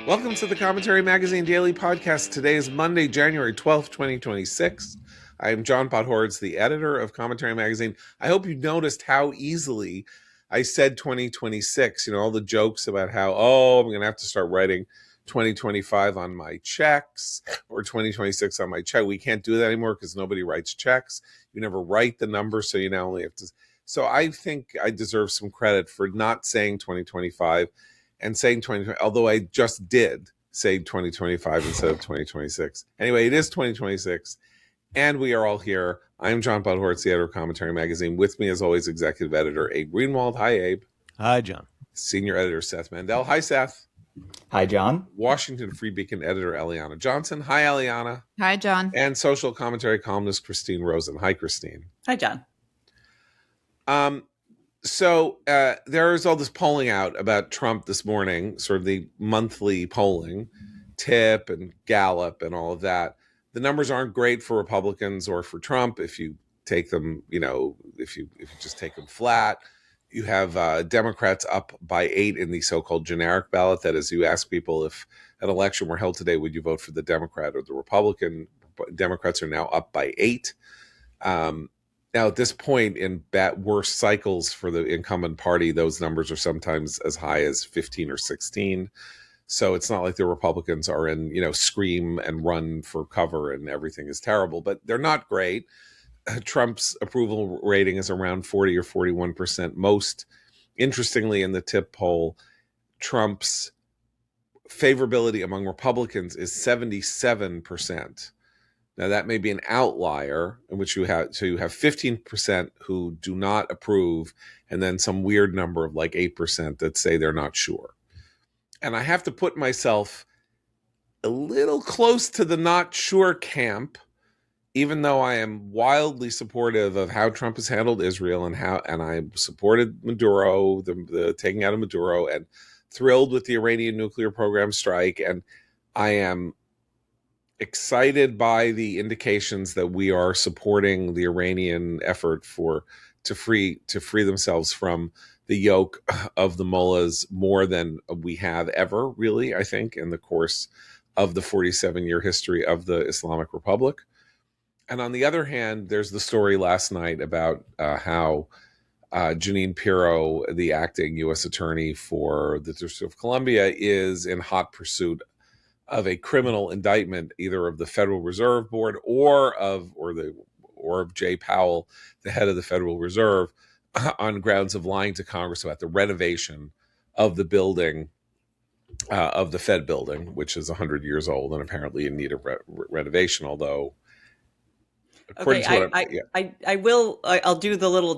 Welcome to the Commentary Magazine Daily Podcast. Today is Monday, January 12th, 2026. I am John Podhoretz, the editor of Commentary Magazine. I hope you noticed how easily I said 2026. You know, all the jokes about how, I'm going to have to start writing 2025 on my checks or 2026 on my check. We can't do that anymore because nobody writes checks. You never write the number, so you now only have to. So I think I deserve some credit for not saying 2025 and saying 2020, although I just did say 2025 instead of 2026. Anyway, it is 2026, and we are all here. I'm John Podhoretz, the editor of Commentary Magazine. With me, as always, executive editor Abe Greenwald. Hi, Abe. Hi, John. Senior editor Seth Mandel. Hi, Seth. Hi, John. Washington Free Beacon editor Eliana Johnson. Hi, Eliana. Hi, John. And social commentary columnist Christine Rosen. Hi, Christine. Hi, John. So there's all this polling out about Trump this morning, sort of the monthly polling, TIP and Gallup and all of that. The numbers aren't great for Republicans or for Trump if you take them, if you just take them flat. You have Democrats up by 8 in the so-called generic ballot. That is, you ask people if an election were held today, would you vote for the Democrat or the Republican? Democrats are now up by 8. Now, at this point in worst cycles for the incumbent party, those numbers are sometimes as high as 15 or 16. So it's not like the Republicans are in, scream and run for cover and everything is terrible, but they're not great. Trump's approval rating is around 40 or 41%. Most interestingly, in the TIP poll, Trump's favorability among Republicans is 77%. Now, that may be an outlier in which you have 15% who do not approve, and then some weird number of like 8% that say they're not sure. And I have to put myself a little close to the not sure camp, even though I am wildly supportive of how Trump has handled Israel and I supported Maduro, the taking out of Maduro, and thrilled with the Iranian nuclear program strike. And I am excited by the indications that we are supporting the Iranian effort to free themselves from the yoke of the mullahs more than we have ever, really, I think, in the course of the 47-year history of the Islamic Republic. And on the other hand, there's the story last night about how Jeanine Pirro, the acting U.S. attorney for the District of Columbia, is in hot pursuit of a criminal indictment, either of the Federal Reserve Board or of Jay Powell, the head of the Federal Reserve, on grounds of lying to Congress about the renovation of the building, of the Fed building, which is 100 years old and apparently in need of renovation. Although, okay, I'll do the little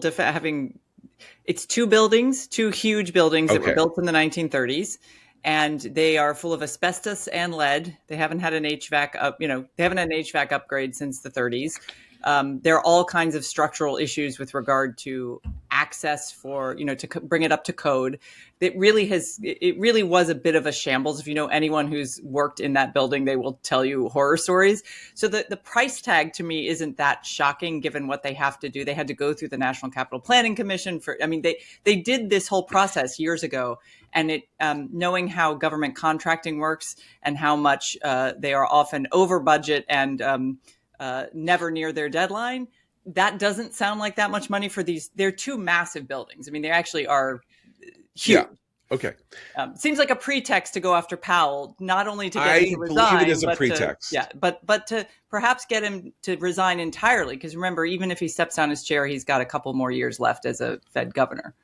it's two huge buildings that were built in the 1930s. And they are full of asbestos and lead. They haven't had an HVAC upgrade since the 30s. There are all kinds of structural issues with regard to access for, to bring it up to code. It really was a bit of a shambles. If you know anyone who's worked in that building, they will tell you horror stories. So the price tag to me isn't that shocking given what they have to do. They had to go through the National Capital Planning Commission they did this whole process years ago. And knowing how government contracting works and how much they are often over budget and never near their deadline, that doesn't sound like that much money for these. They're two massive buildings. I mean, they actually are huge. Yeah. Okay. Seems like a pretext to go after Powell, not only to get him to resign. I believe it is a pretext. But to perhaps get him to resign entirely. Because remember, even if he steps down his chair, he's got a couple more years left as a Fed governor.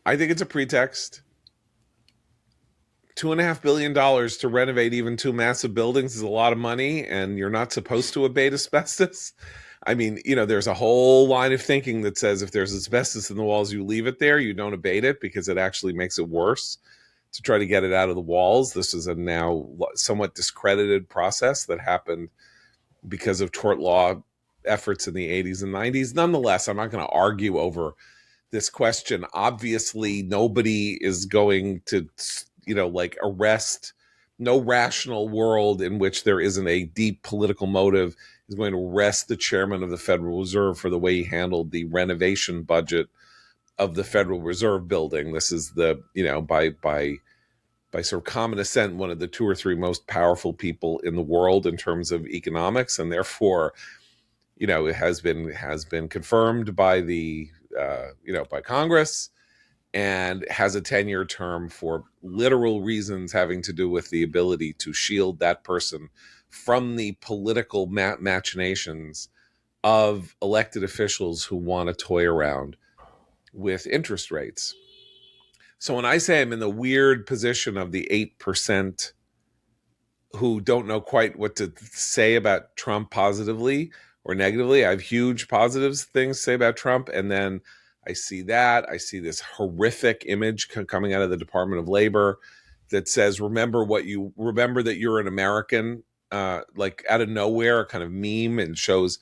I think it's a pretext. $2.5 billion to renovate even two massive buildings is a lot of money, and you're not supposed to abate asbestos. I mean, there's a whole line of thinking that says if there's asbestos in the walls, you leave it there, you don't abate it because it actually makes it worse to try to get it out of the walls. This is a now somewhat discredited process that happened because of tort law efforts in the 80s and 90s. Nonetheless, I'm not going to argue over this question. Obviously, nobody is going to arrest. No rational world in which there isn't a deep political motive is going to arrest the chairman of the Federal Reserve for the way he handled the renovation budget of the Federal Reserve building. This is by by sort of common assent, one of the 2 or 3 most powerful people in the world in terms of economics, and therefore, it has been confirmed by the by Congress, and has a 10-year term for literal reasons having to do with the ability to shield that person from the political machinations of elected officials who want to toy around with interest rates. So when I say I'm in the weird position of the 8% who don't know quite what to say about Trump positively or negatively, I have huge positives things to say about Trump. And then I see this horrific image coming out of the Department of Labor that says, remember that you're an American, like out of nowhere, a kind of meme, and shows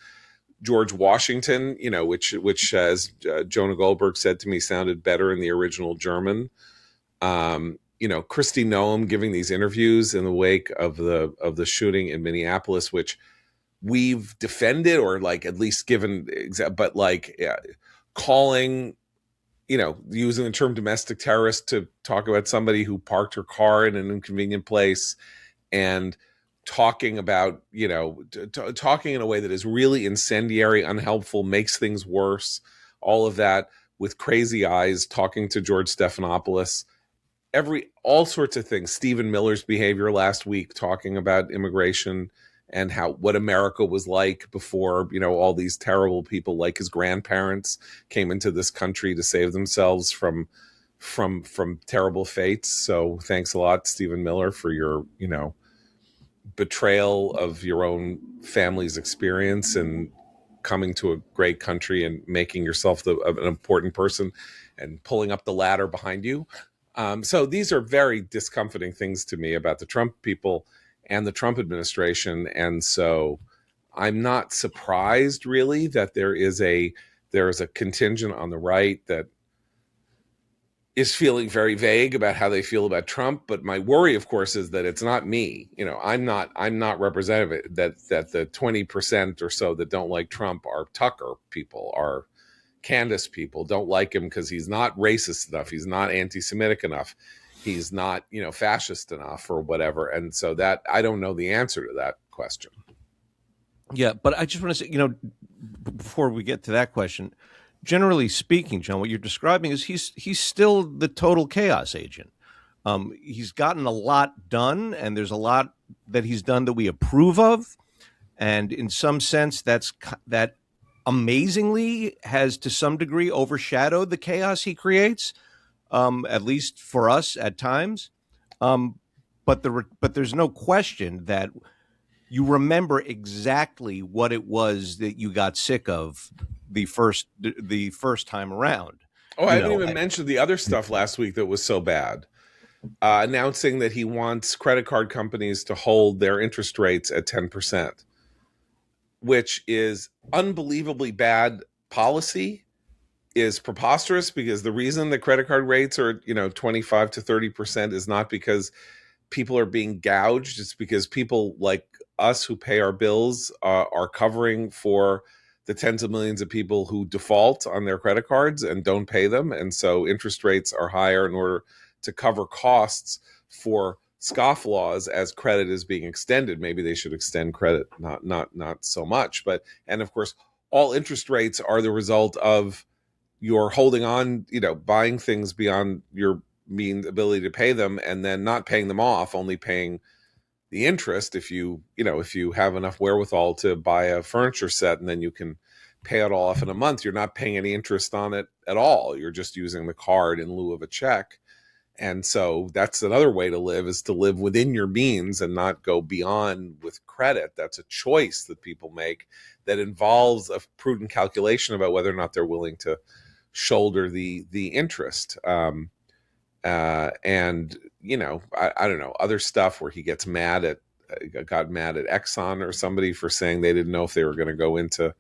George Washington, which as Jonah Goldberg said to me, sounded better in the original German. Kristi Noem giving these interviews in the wake of the shooting in Minneapolis, which we've defended or like at least given, but like calling, using the term domestic terrorist to talk about somebody who parked her car in an inconvenient place, and talking about, talking in a way that is really incendiary, unhelpful, makes things worse, all of that, with crazy eyes, talking to George Stephanopoulos, all sorts of things. Stephen Miller's behavior last week, talking about immigration and what America was like before, all these terrible people like his grandparents came into this country to save themselves from terrible fates. So thanks a lot, Stephen Miller, for your, betrayal of your own family's experience and coming to a great country and making yourself an important person and pulling up the ladder behind you. So these are very discomforting things to me about the Trump people and the Trump administration. And so I'm not surprised really that there is a contingent on the right that is feeling very vague about how they feel about Trump. But my worry, of course, is that it's not me. I'm not representative, that the 20% or so that don't like Trump are Tucker people, are Candace people, don't like him because he's not racist enough, he's not anti-Semitic enough, he's not, fascist enough or whatever. And so that I don't know the answer to that question. Yeah, but I just want to say, before we get to that question, generally speaking, John, what you're describing is he's still the total chaos agent. He's gotten a lot done, and there's a lot that he's done that we approve of, and in some sense, that amazingly has to some degree overshadowed the chaos he creates, at least for us at times. But there's no question that you remember exactly what it was that you got sick of the first time around. Oh, I haven't even mentioned the other stuff last week that was so bad. Announcing that he wants credit card companies to hold their interest rates at 10%, which is unbelievably bad policy, is preposterous, because the reason the credit card rates are 25 to 30% is not because people are being gouged. It's because people like us who pay our bills are covering for the tens of millions of people who default on their credit cards and don't pay them. And so interest rates are higher in order to cover costs for scofflaws as credit is being extended. Maybe they should extend credit, not so much. But, and of course, all interest rates are the result of your holding on, buying things beyond your ability to pay them, and then not paying them off, only paying the interest if you have enough wherewithal to buy a furniture set, and then you can pay it all off in a month. You're not paying any interest on it at all. You're just using the card in lieu of a check. And so that's another way to live, is to live within your means and not go beyond with credit. That's a choice that people make that involves a prudent calculation about whether or not they're willing to shoulder the interest. And I don't know, other stuff where he got mad at Exxon or somebody for saying they didn't know if they were going to go into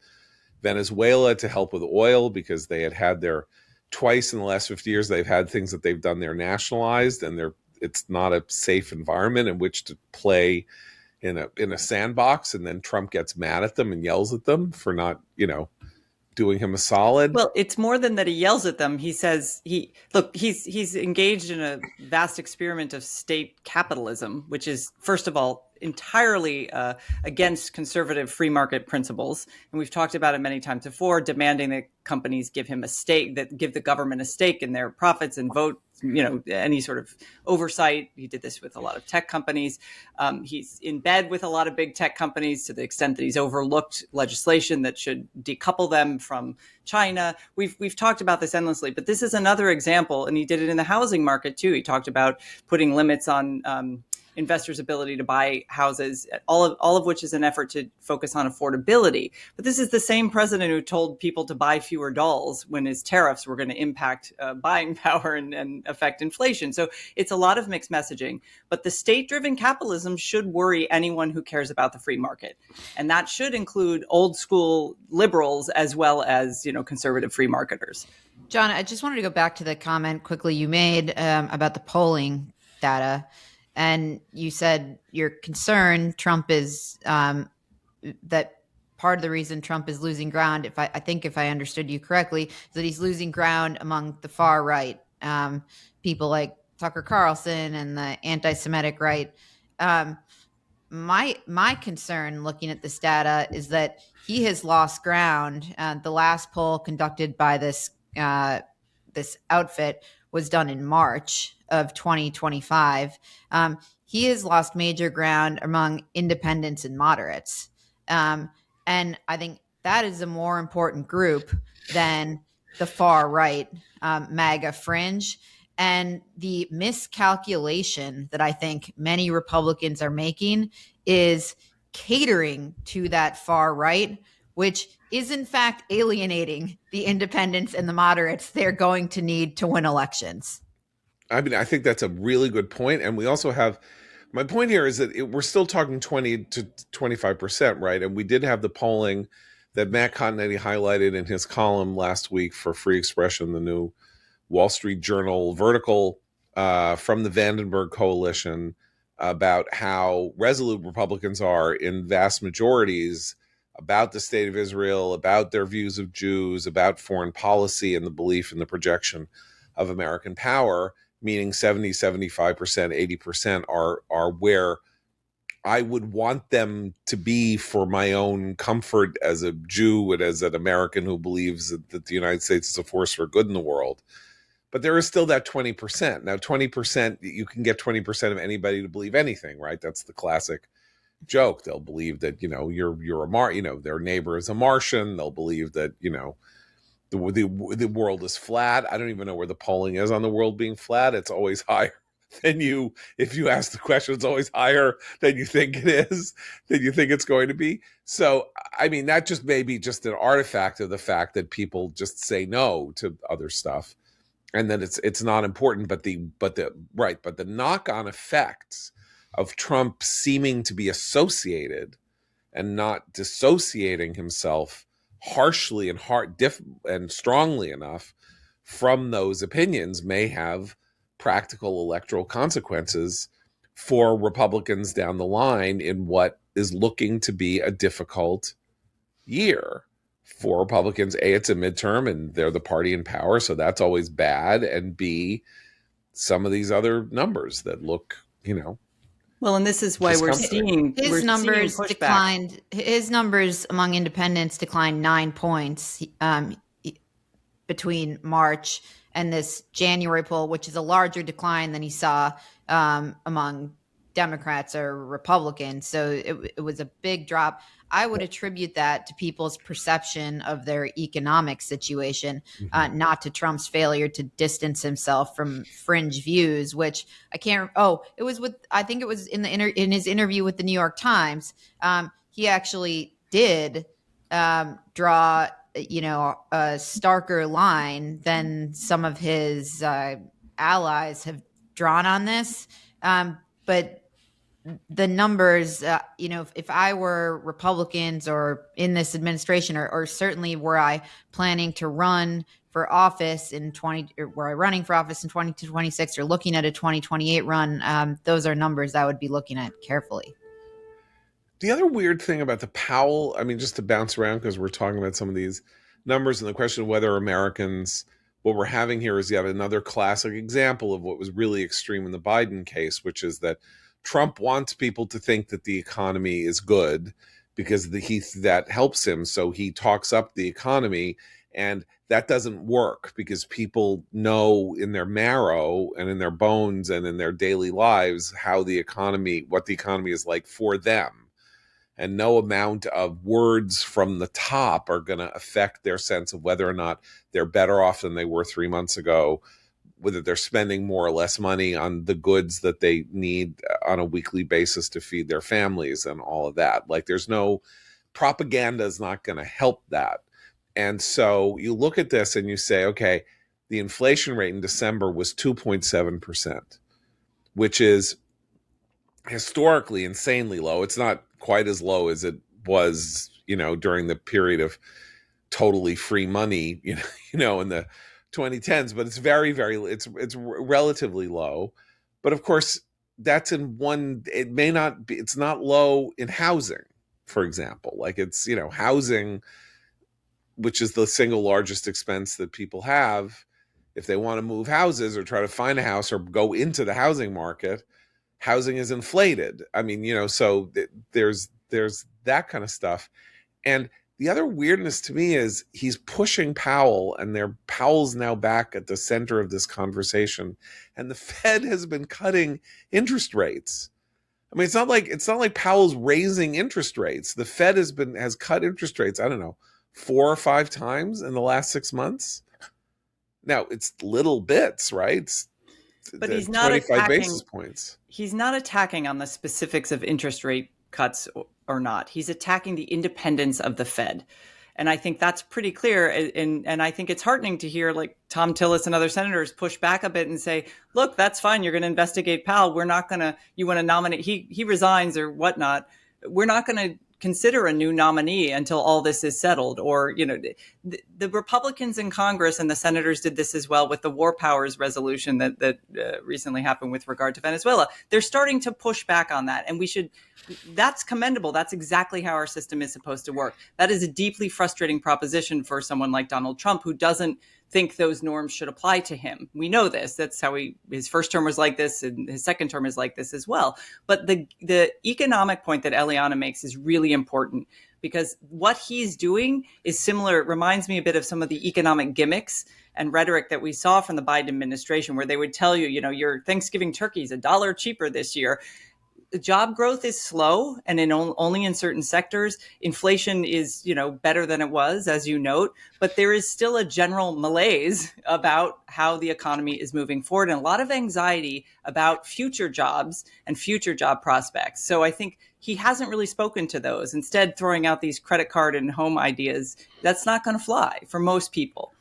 Venezuela to help with oil, because they had their twice in the last 50 years, they've had things that they've done, they're nationalized, and it's not a safe environment in which to play in a sandbox. And then Trump gets mad at them and yells at them for not, doing him a solid? Well, it's more than that he yells at them. He says he's engaged in a vast experiment of state capitalism, which is, first of all, entirely against conservative free market principles. And we've talked about it many times before, demanding that companies give him a stake, that give the government a stake in their profits and vote, any sort of oversight. He did this with a lot of tech companies. He's in bed with a lot of big tech companies to the extent that he's overlooked legislation that should decouple them from China. We've talked about this endlessly, but this is another example, and he did it in the housing market too. He talked about putting limits on investors' ability to buy houses, all of which is an effort to focus on affordability. But this is the same president who told people to buy fewer dolls when his tariffs were going to impact buying power and affect inflation. So it's a lot of mixed messaging. But the state-driven capitalism should worry anyone who cares about the free market. And that should include old school liberals as well as, conservative free marketers. John, I just wanted to go back to the comment quickly you made about the polling data. And you said you're concerned Trump is that part of the reason Trump is losing ground, if I understood you correctly, is that he's losing ground among the far right, people like Tucker Carlson and the anti-Semitic right. My concern looking at this data is that he has lost ground. The last poll conducted by this outfit was done in March of 2025. He has lost major ground among independents and moderates. And I think that is a more important group than the far right, MAGA fringe. And the miscalculation that I think many Republicans are making is catering to that far right, which is in fact alienating the independents and the moderates they're going to need to win elections. I mean, I think that's a really good point. And we also have, my point here is that we're still talking 20 to 25%, right? And we did have the polling that Matt Continetti highlighted in his column last week for Free Expression, the new Wall Street Journal vertical from the Vandenberg Coalition, about how resolute Republicans are in vast majorities about the state of Israel, about their views of Jews, about foreign policy and the belief in the projection of American power, meaning 70, 75%, 80% are where I would want them to be for my own comfort as a Jew and as an American who believes that the United States is a force for good in the world. But there is still that 20%. Now, 20%, you can get 20% of anybody to believe anything, right? That's the classic joke. They'll believe that, you're their neighbor is a Martian. They'll believe that, the world is flat. I don't even know where the polling is on the world being flat. It's always higher than if you ask the question, it's always higher than you think it is, than you think it's going to be. So, I mean, that just may be just an artifact of the fact that people just say no to other stuff. And then it's not important, but the knock-on effects of Trump seeming to be associated and not dissociating himself harshly and strongly enough from those opinions may have practical electoral consequences for Republicans down the line in what is looking to be a difficult year. For Republicans, A, it's a midterm and they're the party in power, so that's always bad. And B, some of these other numbers that look, well, and this is why we're seeing his numbers declined. His numbers among independents declined 9 points between March and this January poll, which is a larger decline than he saw among Democrats or Republicans. So it was a big drop. I would attribute that to people's perception of their economic situation, not to Trump's failure to distance himself from fringe views, which I can't. I think it was in his interview with the New York Times. He actually did draw, a starker line than some of his allies have drawn on this. But the numbers, if I were Republicans or in this administration, or certainly were I planning to run for office running for office in 2026 or looking at a 2028 run, those are numbers I would be looking at carefully. The other weird thing about the Powell, I mean, just to bounce around because we're talking about some of these numbers, and the question of whether Americans, what we're having here is yet another classic example of what was really extreme in the Biden case, which is that Trump wants people to think that the economy is good because that helps him. So he talks up the economy, and that doesn't work because people know in their marrow and in their bones and in their daily lives what the economy is like for them. And no amount of words from the top are going to affect their sense of whether or not they're better off than they were 3 months ago, whether they're spending more or less money on the goods that they need on a weekly basis to feed their families and all of that. Like, there's no propaganda is not going to help that. And so you look at this and you say, okay, the inflation rate in December was 2.7%, which is historically insanely low. It's not quite as low as it was, during the period of totally free money, in the 2010s, but it's very, very, it's relatively low. But of course, that's it may not be, it's not low in housing, for example. Like, it's, housing, which is the single largest expense that people have if they want to move houses or try to find a house or go into the housing market. Housing is inflated. I mean, so there's that kind of stuff. And the other weirdness to me is he's pushing Powell, and Powell's now back at the center of this conversation. And the Fed has been cutting interest rates. I mean, it's not like Powell's raising interest rates. The Fed has cut interest rates, I don't know, 4 or 5 times in the last 6 months. Now, it's little bits, right? But he's not 25 basis points. He's not attacking on the specifics of interest rate cuts or not. He's attacking the independence of the Fed. And I think that's pretty clear. And I think it's heartening to hear like Tom Tillis and other senators push back a bit and say, look, that's fine. You're going to investigate Powell. We're not going to, you want to nominate, he resigns or whatnot. We're not going to consider a new nominee until all this is settled. Or, the Republicans in Congress and the senators did this as well with the war powers resolution that recently happened with regard to Venezuela. They're starting to push back on that. And that's commendable. That's exactly how our system is supposed to work. That is a deeply frustrating proposition for someone like Donald Trump, who doesn't think those norms should apply to him. We know this. That's how his first term was like this, and his second term is like this as well. But the economic point that Eliana makes is really important, because what he's doing is similar. It reminds me a bit of some of the economic gimmicks and rhetoric that we saw from the Biden administration, where they would tell you, your Thanksgiving turkey is $1 cheaper this year. The job growth is slow, and only in certain sectors. Inflation is, better than it was, as you note, but there is still a general malaise about how the economy is moving forward, and a lot of anxiety about future jobs and future job prospects. So I think he hasn't really spoken to those. Instead, throwing out these credit card and home ideas, that's not going to fly for most people.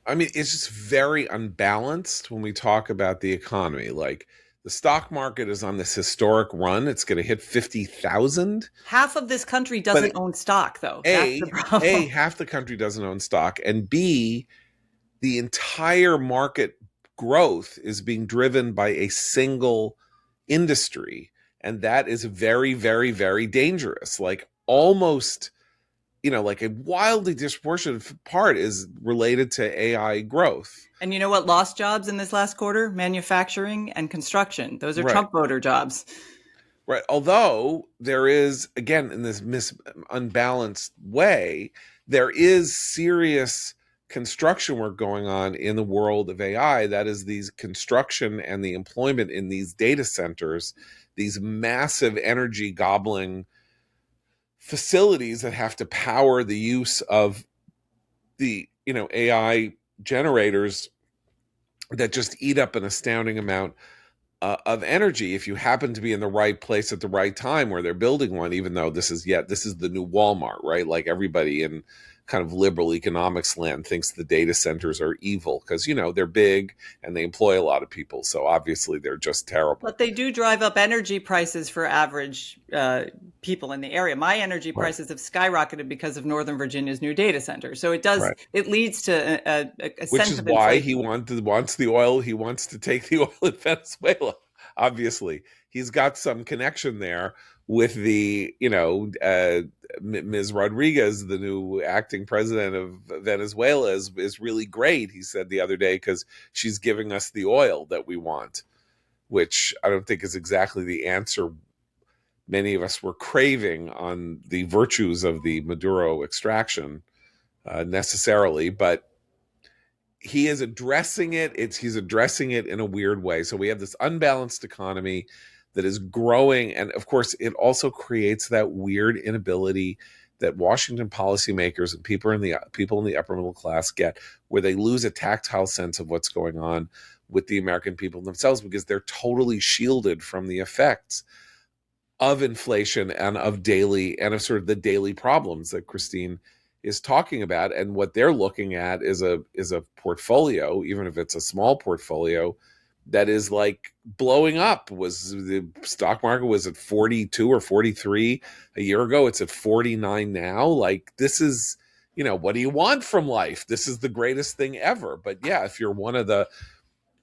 I mean, it's just very unbalanced when we talk about the economy. Like, the stock market is on this historic run. It's going to hit 50,000. Half of this country doesn't own stock, though. That's the problem. Half the country doesn't own stock. And B, the entire market growth is being driven by a single industry. And that is very, very, very dangerous. Like, almost, like a wildly disproportionate part is related to AI growth. And you know what lost jobs in this last quarter? Manufacturing and construction. Those are Trump voter jobs. Right. Although there is, again, in this unbalanced way, there is serious construction work going on in the world of AI. That is these construction and the employment in these data centers, these massive energy gobbling facilities that have to power the use of the, AI generators that just eat up an astounding amount of energy if you happen to be in the right place at the right time where they're building one, even though this is the new Walmart, right? Like, everybody in kind of liberal economics land thinks the data centers are evil because, they're big and they employ a lot of people. So obviously they're just terrible. But they do drive up energy prices for average people in the area. My energy prices have skyrocketed because of Northern Virginia's new data center. So it does, it leads to a which sense is of why inflation. he wants the oil. He wants to take the oil in Venezuela. obviously he's got some connection there with the, Ms. Rodriguez, the new acting president of Venezuela, is really great, he said the other day, because she's giving us the oil that we want, which I don't think is exactly the answer many of us were craving on the virtues of the Maduro extraction necessarily, but he is addressing it. He's addressing it in a weird way. So we have this unbalanced economy that is growing, and of course, it also creates that weird inability that Washington policymakers and people in the upper middle class get, where they lose a tactile sense of what's going on with the American people themselves, because they're totally shielded from the effects of inflation and of sort of the daily problems that Christine is talking about. And what they're looking at is a portfolio, even if it's a small portfolio, that is like blowing up. The stock market was at 42 or 43 a year ago. It's at 49 now. Like, this is, what do you want from life? This is the greatest thing ever. But yeah, if you're one of the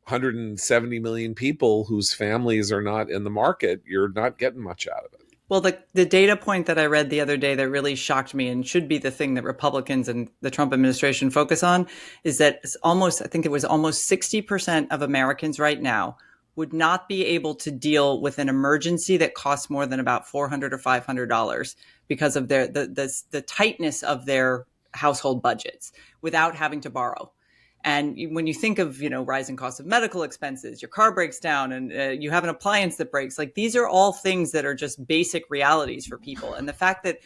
170 million people whose families are not in the market, you're not getting much out of it. Well, the data point that I read the other day that really shocked me, and should be the thing that Republicans and the Trump administration focus on, is that I think it was almost 60% of Americans right now would not be able to deal with an emergency that costs more than about $400 or $500 because of the tightness of their household budgets without having to borrow. And when you think of, rising costs of medical expenses, your car breaks down and you have an appliance that breaks, like, these are all things that are just basic realities for people. And the fact that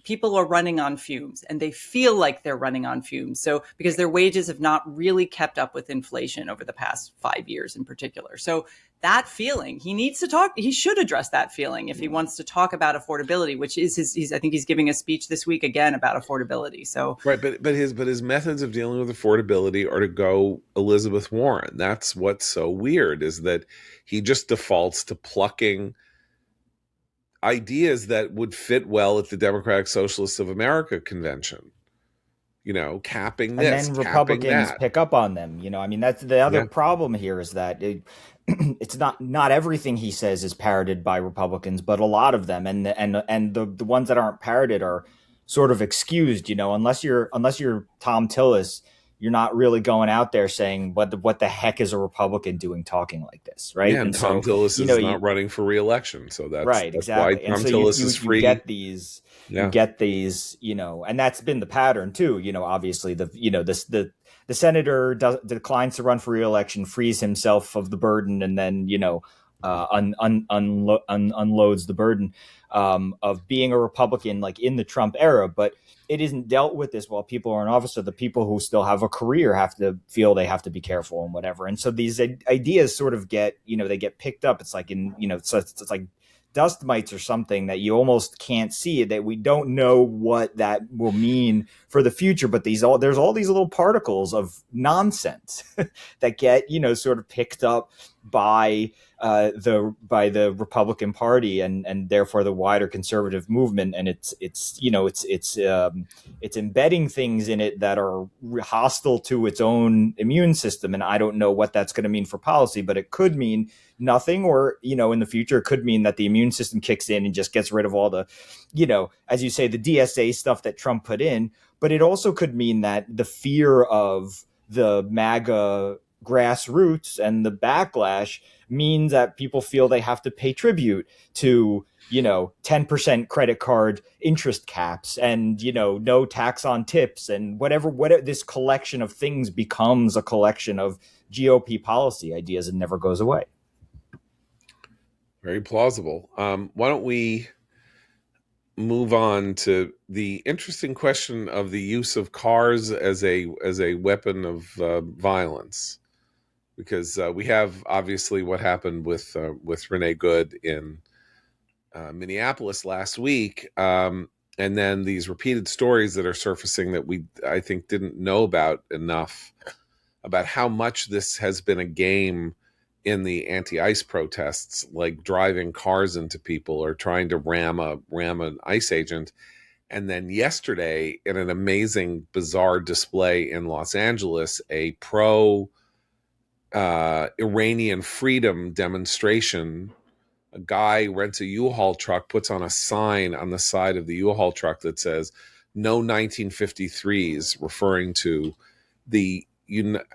people are running on fumes, and they feel like they're running on fumes. So because their wages have not really kept up with inflation over the past 5 years in particular. So that feeling, he should address that feeling if he wants to talk about affordability, which is I think he's giving a speech this week again about affordability. So right, but his methods of dealing with affordability are to go Elizabeth Warren. That's what's so weird, is that he just defaults to plucking ideas that would fit well at the Democratic Socialists of America convention. Capping this, and then Republicans pick up on them. That's the other problem here, is that it's not everything he says is parroted by Republicans, but a lot of them, and the ones that aren't parroted are sort of excused. Unless you're Tom Tillis, you're not really going out there saying what the heck is a Republican doing talking like this, right? Yeah, and Tom Tillis is not running for re-election, so that's right, exactly. Why Tom Tillis is free. You get these, and that's been the pattern too. Obviously the senator declines to run for re-election, frees himself of the burden, and then unloads the burden of being a Republican, like in the Trump era, but it isn't dealt with this while people are in office. So the people who still have a career have to feel they have to be careful and whatever. And so these ideas sort of get, they get picked up. It's like so it's like dust mites or something that you almost can't see, that we don't know what that will mean for the future. But there's all these little particles of nonsense that get, sort of picked up by the Republican Party and therefore the wider conservative movement, and it's embedding things in it that are hostile to its own immune system. And I don't know what that's going to mean for policy, but it could mean nothing, or in the future it could mean that the immune system kicks in and just gets rid of all the, as you say, the DSA stuff that Trump put in. But it also could mean that the fear of the MAGA grassroots and the backlash means that people feel they have to pay tribute to 10% credit card interest caps and no tax on tips, and whatever this collection of things becomes a collection of GOP policy ideas and never goes away. Very plausible. Why don't we move on to the interesting question of the use of cars as a weapon of violence? Because we have obviously what happened with Renee Good in Minneapolis last week, and then these repeated stories that are surfacing that I think didn't know about enough, about how much this has been a game in the anti-ICE protests, like driving cars into people or trying to ram an ICE agent. And then yesterday, in an amazing, bizarre display in Los Angeles, a pro Iranian freedom demonstration, a guy rents a U-Haul truck, puts on a sign on the side of the U-Haul truck that says "No 1953s," referring to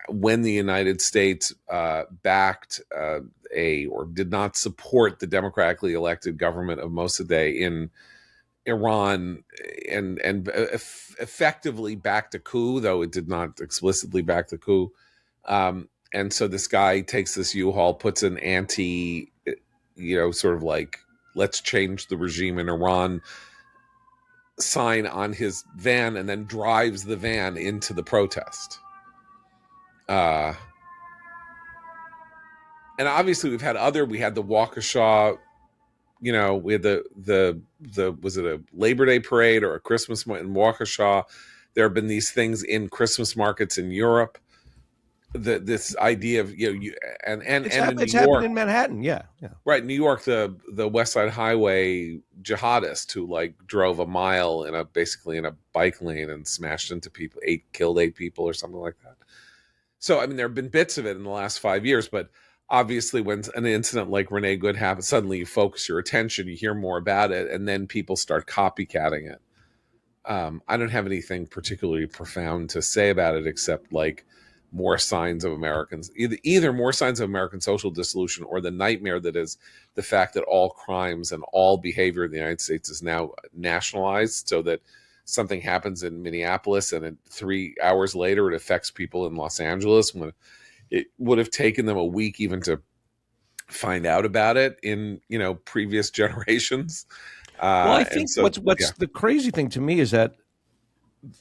when the United States backed or did not support the democratically elected government of Mossadegh in Iran, and effectively backed a coup, though it did not explicitly back the coup. And so this guy takes this U-Haul, puts an anti, sort of like, let's change the regime in Iran sign on his van, and then drives the van into the protest. And obviously we had the Waukesha, we had the was it a Labor Day parade or a Christmas in Waukesha? There have been these things in Christmas markets in Europe. This idea of and in New York, in Manhattan, yeah, right. New York, the West Side Highway jihadist who drove a mile basically in a bike lane and smashed into people, killed 8 people or something like that. So I mean, there have been bits of it in the last 5 years, but obviously when an incident like Renee Good happens, suddenly you focus your attention, you hear more about it, and then people start copycatting it. I don't have anything particularly profound to say about it, except more signs of Americans, either more signs of American social dissolution, or the nightmare that is the fact that all crimes and all behavior in the United States is now nationalized, so that something happens in Minneapolis and 3 hours later it affects people in Los Angeles, when it would have taken them a week even to find out about it in previous generations. Well, I think what's the crazy thing to me is that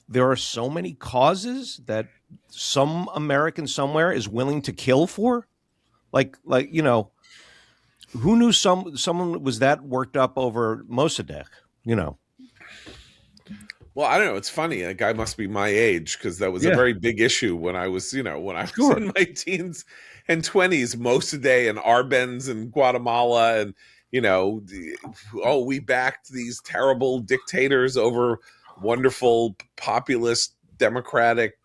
there are so many causes that some American somewhere is willing to kill for. Like who knew someone was that worked up over Mossadegh? Well, I don't know. It's funny. A guy must be my age, because that was a very big issue when I was, in my teens and 20s. Mossadegh and Arbenz in Guatemala, and we backed these terrible dictators over wonderful populist democratic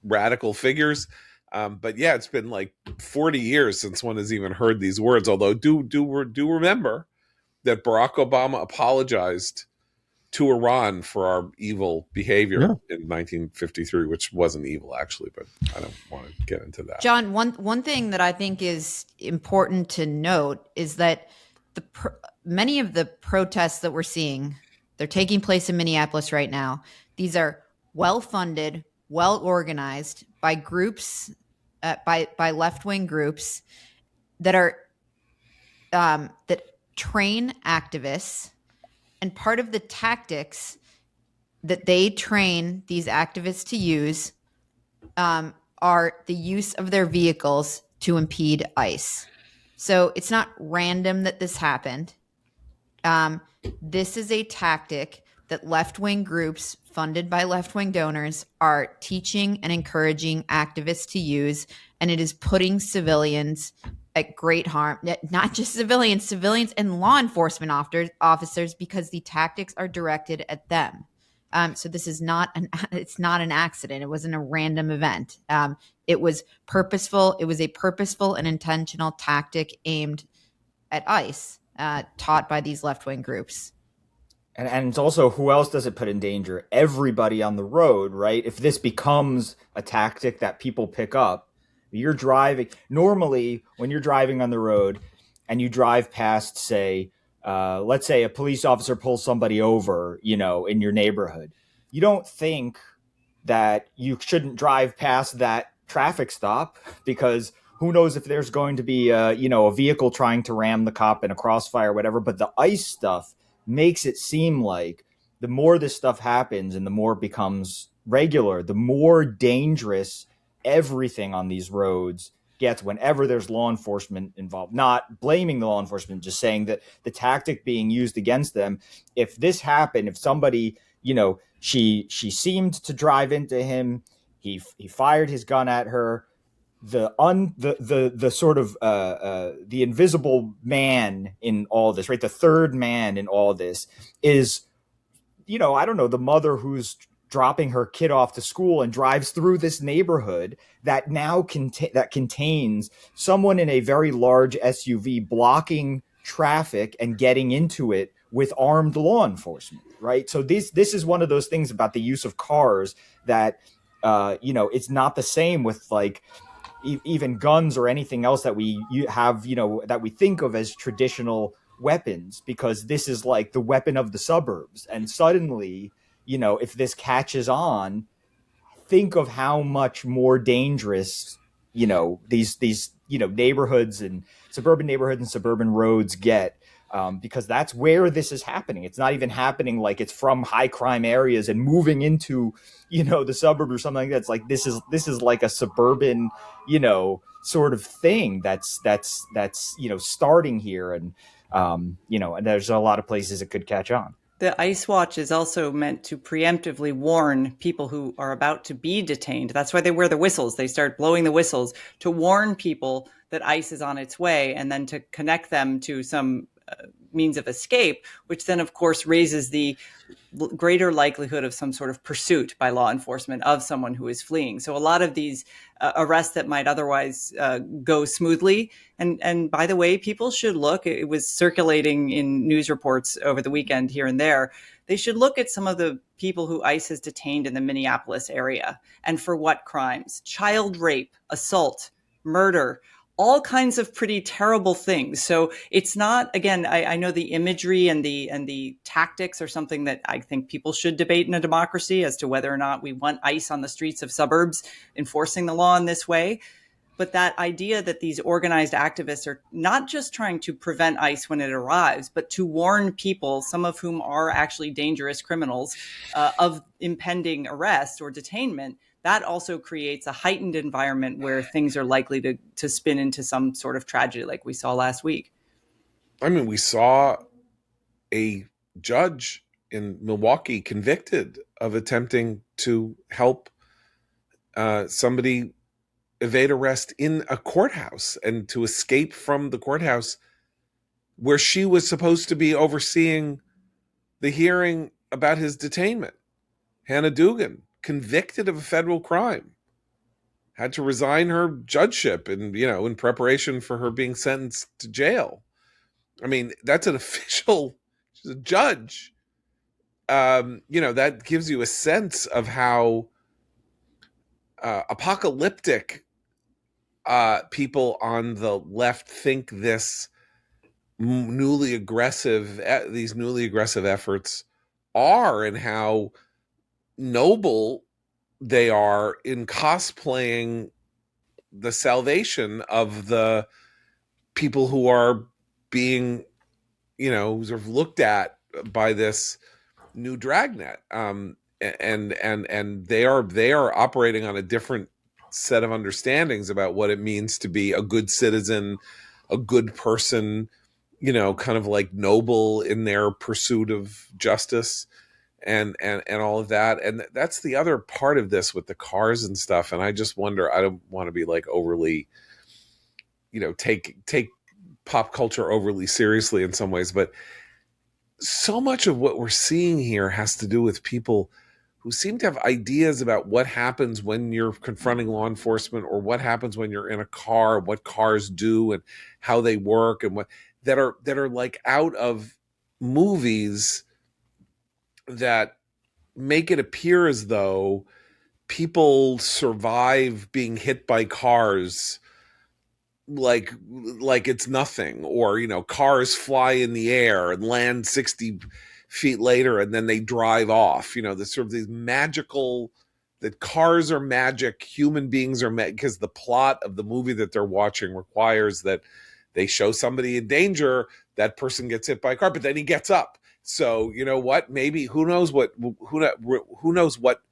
radical figures. But yeah, it's been 40 years since one has even heard these words. Although do remember that Barack Obama apologized to Iran for our evil behavior in 1953, which wasn't evil actually, but I don't want to get into that. John, one thing that I think is important to note is that many of the protests that we're seeing, they're taking place in Minneapolis right now. These are well-funded, well-organized by groups, by left-wing groups that are that train activists. And part of the tactics that they train these activists to use are the use of their vehicles to impede ICE. So it's not random that this happened. This is a tactic that left-wing groups funded by left-wing donors are teaching and encouraging activists to use, and it is putting civilians at great harm. Not just civilians and law enforcement officers, because the tactics are directed at them. So this is it's not an accident. It wasn't a random event. It was purposeful. It was a purposeful and intentional tactic aimed at ICE, taught by these left-wing groups. And it's also, who else does it put in danger? Everybody on the road, right? If this becomes a tactic that people pick up, you're driving. Normally, when you're driving on the road and you drive past, say, let's say a police officer pulls somebody over, in your neighborhood, you don't think that you shouldn't drive past that traffic stop, because who knows if there's going to be a vehicle trying to ram the cop in a crossfire or whatever. But the ICE stuff makes it seem like the more this stuff happens and the more it becomes regular, the more dangerous everything on these roads gets whenever there's law enforcement involved. Not blaming the law enforcement, just saying that the tactic being used against them, if this happened, if somebody, she seemed to drive into him, he fired his gun at her, the sort of the invisible man in all this, right? The third man in all this is, I don't know, the mother who's dropping her kid off to school and drives through this neighborhood that now that contains someone in a very large SUV blocking traffic and getting into it with armed law enforcement, right? So this is one of those things about the use of cars that it's not the same with like even guns or anything else that we have, that we think of as traditional weapons, because this is like the weapon of the suburbs. And suddenly, if this catches on, think of how much more dangerous, these neighborhoods and suburban roads get, because that's where this is happening. It's not even happening like it's from high crime areas and moving into, the suburb or something like that. It's like this is like a suburban, sort of thing that's starting here, and and there's a lot of places it could catch on. The ICE Watch is also meant to preemptively warn people who are about to be detained. That's why they wear the whistles. They start blowing the whistles to warn people that ICE is on its way, and then to connect them to some means of escape, which then, of course, raises the greater likelihood of some sort of pursuit by law enforcement of someone who is fleeing. So a lot of these arrests that might otherwise go smoothly. And by the way, people should look, it was circulating in news reports over the weekend here and there. They should look at some of the people who ICE has detained in the Minneapolis area, and for what crimes: child rape, assault, murder, all kinds of pretty terrible things. So it's not, again, I know the imagery and the tactics are something that I think people should debate in a democracy, as to whether or not we want ICE on the streets of suburbs enforcing the law in this way. But that idea that these organized activists are not just trying to prevent ICE when it arrives, but to warn people, some of whom are actually dangerous criminals, of impending arrest or detainment, that also creates a heightened environment where things are likely to spin into some sort of tragedy like we saw last week. I mean, we saw a judge in Milwaukee convicted of attempting to help somebody evade arrest in a courthouse and to escape from the courthouse where she was supposed to be overseeing the hearing about his detainment. Hannah Dugan, convicted of a federal crime, had to resign her judgeship in preparation for her being sentenced to jail. I mean, that's an official, she's a judge. That gives you a sense of how apocalyptic people on the left think these newly aggressive efforts are, and how noble they are in cosplaying the salvation of the people who are being, sort of looked at by this new dragnet. And they are operating on a different set of understandings about what it means to be a good citizen, a good person, kind of like noble in their pursuit of justice and all of that. And that's the other part of this with the cars and stuff. And I just wonder, I don't want to be like overly, take pop culture overly seriously in some ways, but so much of what we're seeing here has to do with people who seem to have ideas about what happens when you're confronting law enforcement, or what happens when you're in a car, what cars do and how they work, and what that are like out of movies that make it appear as though people survive being hit by cars like it's nothing, or cars fly in the air and land 60 feet later and then they drive off. The sort of these magical, that cars are magic, human beings are because the plot of the movie that they're watching requires that they show somebody in danger, that person gets hit by a car, but then he gets up. So you know what? Maybe who knows what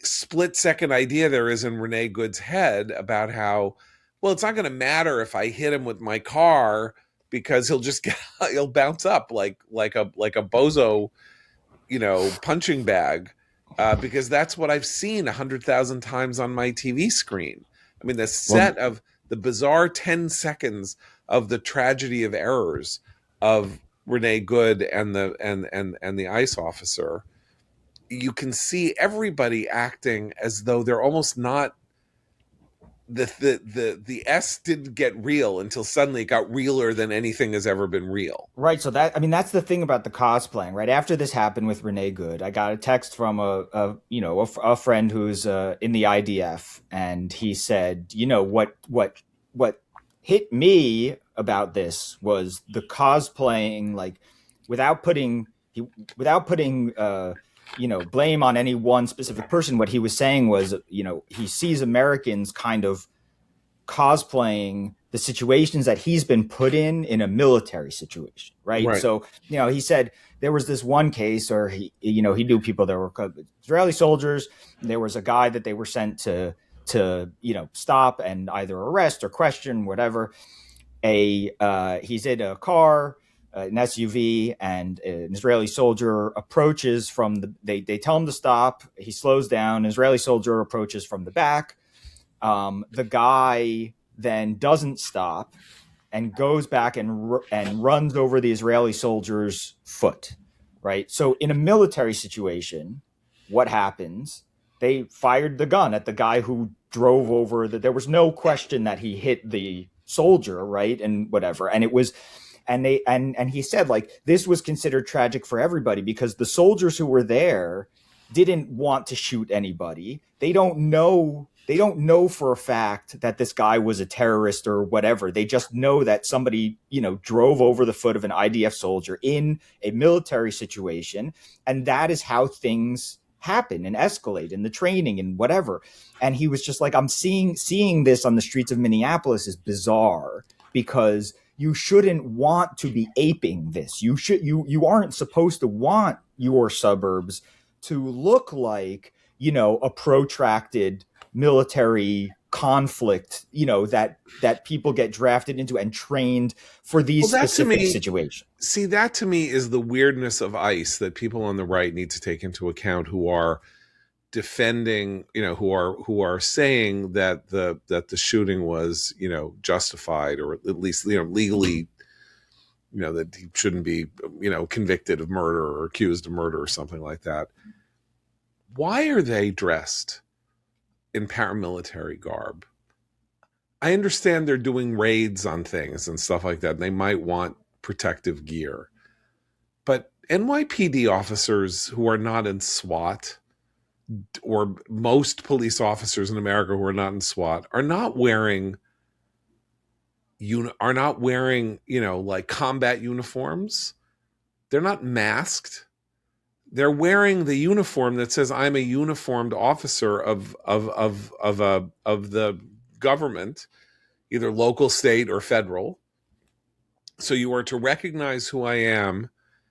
split second idea there is in Renee Good's head about how, well, it's not going to matter if I hit him with my car because he'll bounce up like a bozo, punching bag, because that's what I've seen 100,000 times on my TV screen. I mean, the set of the bizarre 10 seconds of the tragedy of errors of Renee Good and the ICE officer you can see everybody acting as though they're almost not. The S didn't get real until suddenly it got realer than anything has ever been real. Right. So that's the thing about the cosplaying. Right after this happened with Renee Good, I got a text from a friend who's in the IDF, and he said, what hit me about this was the cosplaying, like without putting blame on any one specific person. What he was saying was, he sees Americans kind of cosplaying the situations that he's been put in a military situation, right? So, he said there was this one case, or he knew people that were Israeli soldiers. There was a guy that they were sent to stop and either arrest or question, whatever. He's in a car, an SUV, and an Israeli soldier approaches they tell him to stop. He slows down. An Israeli soldier approaches from the back. The guy then doesn't stop and goes back and runs over the Israeli soldier's foot, right? So in a military situation, what happens? They fired the gun at the guy who drove over. There was no question that he hit the soldier, right? And whatever. And it was, and he said, like, this was considered tragic for everybody because the soldiers who were there didn't want to shoot anybody. They don't know for a fact that this guy was a terrorist or whatever. They just know that somebody, drove over the foot of an IDF soldier in a military situation. And that is how things happen and escalate in the training and whatever. And he was just like, I'm seeing this on the streets of Minneapolis is bizarre, because you shouldn't want to be aping this. You aren't supposed to want your suburbs to look like, a protracted military conflict, that people get drafted into and trained for these specific situations. See, that to me is the weirdness of ICE that people on the right need to take into account, who are defending, who are saying that the shooting was, justified, or at least, legally, that he shouldn't be, convicted of murder or accused of murder or something like that. Why are they dressed in paramilitary garb? I understand they're doing raids on things and stuff like that, and they might want protective gear. But NYPD officers who are not in SWAT, or most police officers in America who are not in SWAT, are not wearing like combat uniforms. They're not masked. They're wearing the uniform that says, I'm a uniformed officer of the government, either local, state, or federal. So you are to recognize who I am,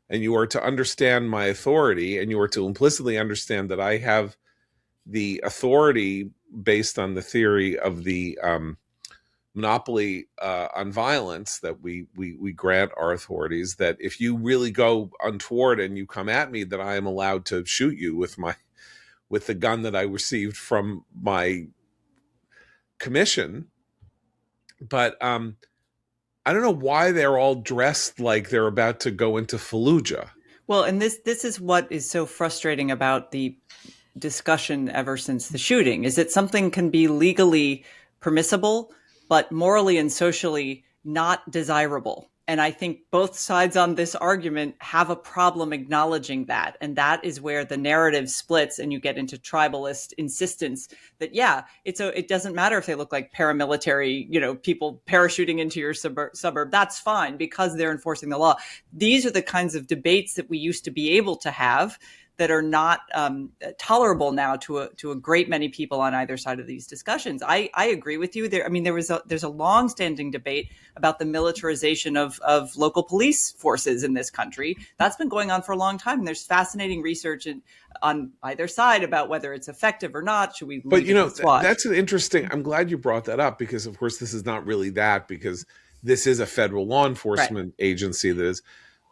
and you are to understand my authority, and you are to implicitly understand that I have the authority based on the theory of the monopoly on violence that we grant our authorities, that if you really go untoward and you come at me, that I am allowed to shoot you with the gun that I received from my commission. But I don't know why they're all dressed like they're about to go into Fallujah. Well, and this is what is so frustrating about the discussion ever since the shooting, is that something can be legally permissible, but morally and socially not desirable. And I think both sides on this argument have a problem acknowledging that. And that is where the narrative splits, and you get into tribalist insistence that, it doesn't matter if they look like paramilitary, people parachuting into your suburb. That's fine because they're enforcing the law. These are the kinds of debates that we used to be able to have that are not tolerable now to a great many people on either side of these discussions. I agree with you. There's a long-standing debate about the militarization of local police forces in this country. That's been going on for a long time. And there's fascinating research on either side about whether it's effective or not. Should we? But that's an interesting. I'm glad you brought that up, because of course this is not really that, because this is a federal law enforcement agency that is.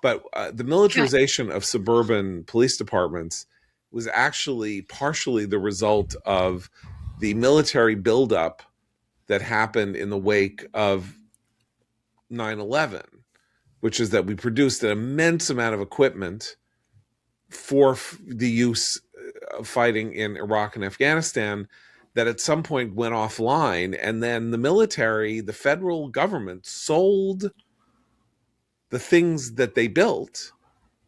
But the militarization of suburban police departments was actually partially the result of the military buildup that happened in the wake of 9/11, which is that we produced an immense amount of equipment for the use fighting in Iraq and Afghanistan that at some point went offline, and then the military, the federal government, sold the things that they built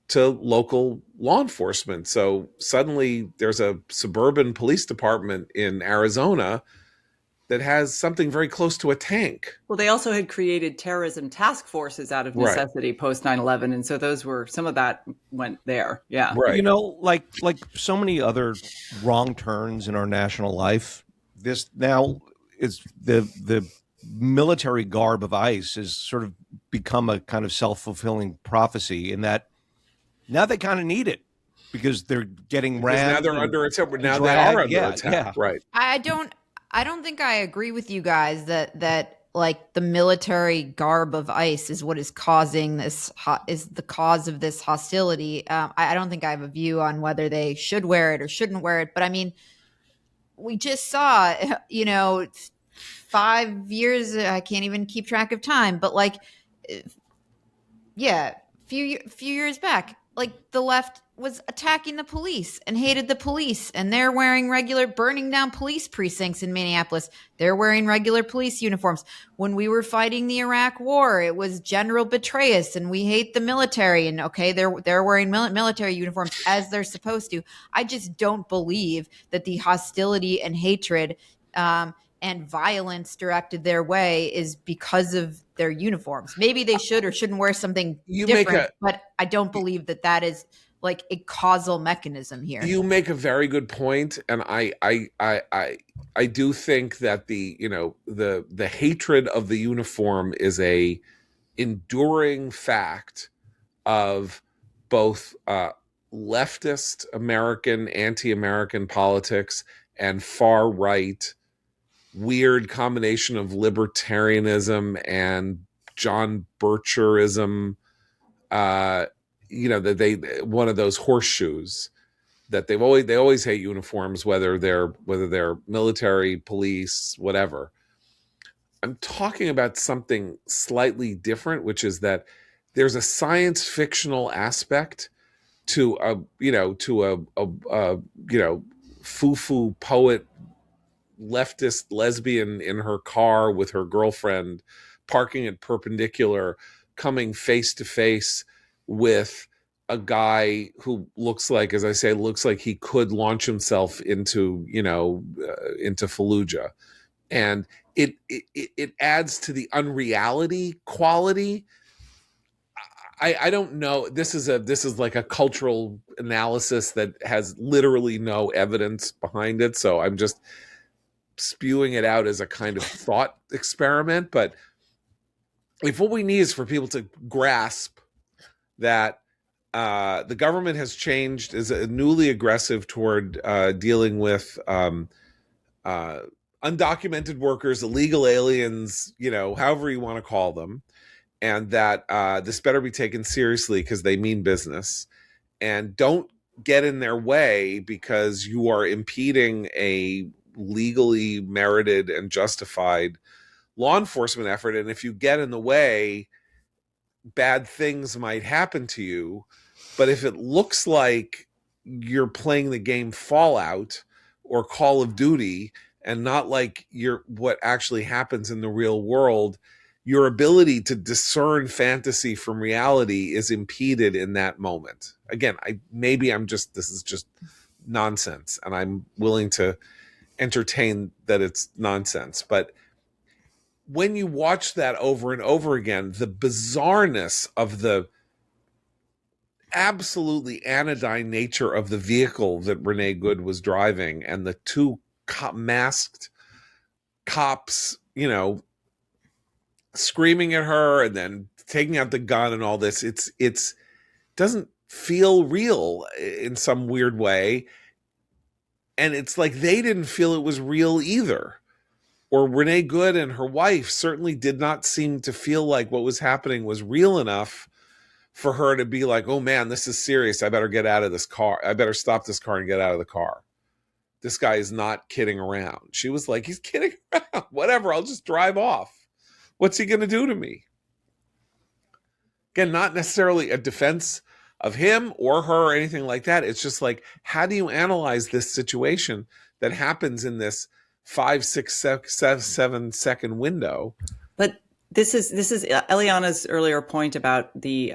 to local law enforcement. So suddenly there's a suburban police department in Arizona that has something very close to a tank. Well, they also had created terrorism task forces out of necessity post 9/11, and so some of that went there. Yeah, right. Like so many other wrong turns in our national life, this now is the military garb of ICE has sort of become a kind of self-fulfilling prophecy in that now they kind of need it because they're getting rammed. Now they're under attack. Now they are under attack. Yeah. Right. I don't think I agree with you guys that like the military garb of ICE is what is causing this is the cause of this hostility. I don't think I have a view on whether they should wear it or shouldn't wear it. But I mean, we just saw, 5 years. I can't even keep track of time, but like, yeah, few years back, like the left was attacking the police and hated the police, and they're burning down police precincts in Minneapolis. They're wearing regular police uniforms. When we were fighting the Iraq War, it was general betray us and we hate the military, and okay, they're wearing military uniforms as they're supposed to. I just don't believe that the hostility and hatred and violence directed their way is because of their uniforms. Maybe they should or shouldn't wear something different, but I don't believe that is like a causal mechanism here. You make a very good point, and I do think that the hatred of the uniform is a enduring fact of both leftist American, anti-American politics and far right weird combination of libertarianism and John Bircherism, that they one of those horseshoes that they always hate uniforms, whether they're military, police, whatever. I'm talking about something slightly different, which is that there's a science fictional aspect to a foo-foo poet leftist lesbian in her car with her girlfriend parking it perpendicular, coming face to face with a guy who looks like he could launch himself into Fallujah. And it adds to the unreality quality. I don't know. This is like a cultural analysis that has literally no evidence behind it. So I'm just spewing it out as a kind of thought experiment. But if what we need is for people to grasp that the government has changed, is newly aggressive toward dealing with undocumented workers, illegal aliens, however you want to call them, and that this better be taken seriously because they mean business, and don't get in their way because you are impeding a legally merited and justified law enforcement effort. And if you get in the way, bad things might happen to you. But if it looks like you're playing the game Fallout or Call of Duty and not like what actually happens in the real world, your ability to discern fantasy from reality is impeded in that moment. Again, this is just nonsense, and I'm willing to entertain that it's nonsense. But when you watch that over and over again, the bizarreness of the absolutely anodyne nature of the vehicle that Renee Good was driving, and the two masked cops, screaming at her and then taking out the gun and all this, it's doesn't feel real in some weird way. And it's like they didn't feel it was real either. Or Renee Good and her wife certainly did not seem to feel like what was happening was real enough for her to be like, oh man, this is serious. I better get out of this car. I better stop this car and get out of the car. This guy is not kidding around. She was like, he's kidding around. Whatever, I'll just drive off. What's he going to do to me? Again, not necessarily a defense of him or her or anything like that. It's just like, how do you analyze this situation that happens in this 5, 6, 7 second window? But this is Eliana's earlier point about the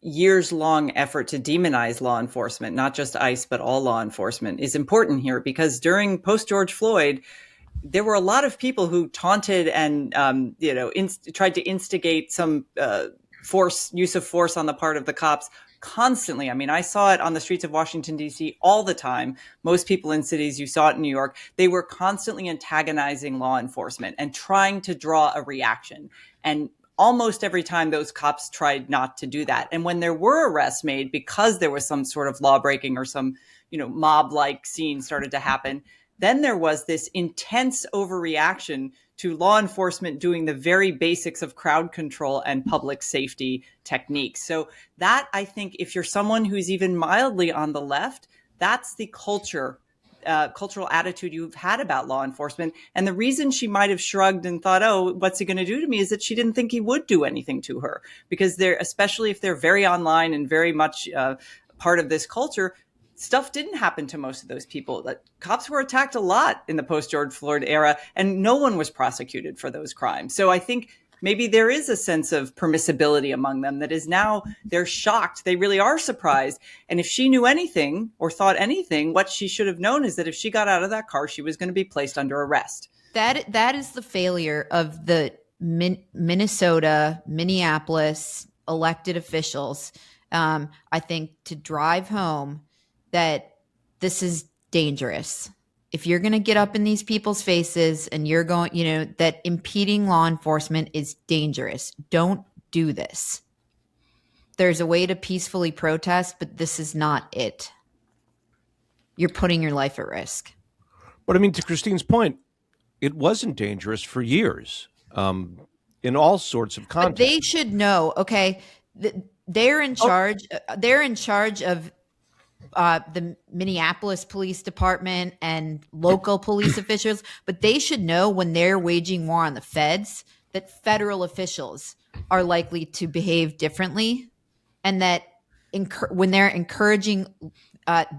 years-long effort to demonize law enforcement, not just ICE, but all law enforcement, is important here, because during post-George Floyd, there were a lot of people who taunted and tried to instigate some use of force on the part of the cops constantly. I mean, I saw it on the streets of Washington, D.C. all the time. Most people in cities, you saw it in New York, they were constantly antagonizing law enforcement and trying to draw a reaction. And almost every time those cops tried not to do that. And when there were arrests made because there was some sort of law breaking or some, mob-like scene started to happen, then there was this intense overreaction to law enforcement doing the very basics of crowd control and public safety techniques. So that, I think, if you're someone who's even mildly on the left, that's the cultural attitude you've had about law enforcement. And the reason she might have shrugged and thought, oh, what's he going to do to me, is that she didn't think he would do anything to her, because especially if they're very online and very much part of this culture, stuff didn't happen to most of those people. That cops were attacked a lot in the post-George Floyd era, and no one was prosecuted for those crimes. So I think maybe there is a sense of permissibility among them that is now, they're shocked. They really are surprised. And if she knew anything or thought anything, what she should have known is that if she got out of that car, she was going to be placed under arrest. That is the failure of the Minnesota, Minneapolis elected officials, I think, to drive home that this is dangerous. If you're going to get up in these people's faces and you're going, that impeding law enforcement is dangerous. Don't do this. There's a way to peacefully protest, but this is not it. You're putting your life at risk. But I mean, to Christine's point, it wasn't dangerous for years, in all sorts of contexts. But they should know, okay, they're in charge. They're in charge of the Minneapolis Police Department and local police officials, but they should know when they're waging war on the feds that federal officials are likely to behave differently, and that when they're encouraging